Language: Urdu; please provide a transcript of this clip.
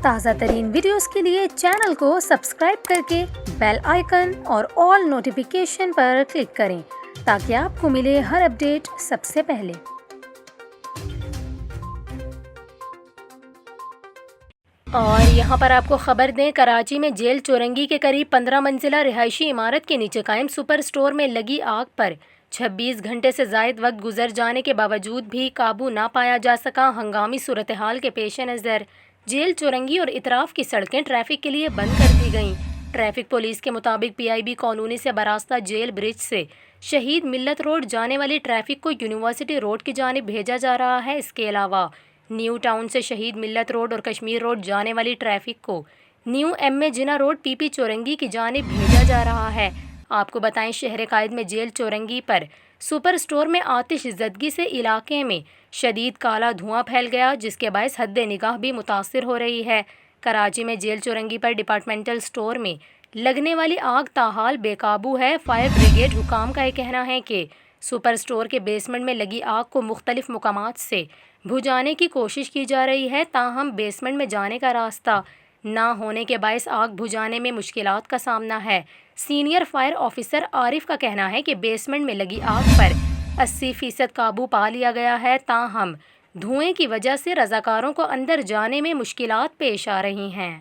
تازہ ترین ویڈیوز کے لیے چینل کو سبسکرائب کر کے بیل آئیکن اور آل نوٹیفیکیشن پر کلک کریں تاکہ آپ کو ملے ہر اپڈیٹ سب سے پہلے۔ اور یہاں پر آپ کو خبر دیں، کراچی میں جیل چورنگی کے قریب 15 منزلہ رہائشی عمارت کے نیچے قائم سپر اسٹور میں لگی آگ پر 26 گھنٹے سے زائد وقت گزر جانے کے باوجود بھی قابو نہ پایا جا سکا۔ ہنگامی صورتحال کے پیش نظر جیل چورنگی اور اطراف کی سڑکیں ٹریفک کے لیے بند کر دی گئیں۔ ٹریفک پولیس کے مطابق پی آئی بی کالونی سے براستہ جیل برج سے شہید ملت روڈ جانے والی ٹریفک کو یونیورسٹی روڈ کی جانب بھیجا جا رہا ہے۔ اس کے علاوہ نیو ٹاؤن سے شہید ملت روڈ اور کشمیر روڈ جانے والی ٹریفک کو نیو ایم اے جناح روڈ پی پی چورنگی کی جانب بھیجا جا رہا ہے۔ آپ کو بتائیں، شہر قائد میں جیل چورنگی پر سپر اسٹور میں آتش زدگی سے علاقے میں شدید کالا دھواں پھیل گیا، جس کے باعث حد نگاہ بھی متاثر ہو رہی ہے۔ کراچی میں جیل چورنگی پر ڈپارٹمنٹل اسٹور میں لگنے والی آگ تاحال بے قابو ہے۔ فائر بریگیڈ حکام کا یہ کہنا ہے کہ سپر اسٹور کے بیسمنٹ میں لگی آگ کو مختلف مقامات سے بجھانے کی کوشش کی جا رہی ہے، تاہم بیسمنٹ میں جانے کا راستہ نہ ہونے کے باعث آگ بجھانے میں مشکلات کا سامنا ہے۔ سینئر فائر آفیسر عارف کا کہنا ہے کہ بیسمنٹ میں لگی آگ پر 80% قابو پا لیا گیا ہے، تاہم دھوئیں کی وجہ سے رضاکاروں کو اندر جانے میں مشکلات پیش آ رہی ہیں۔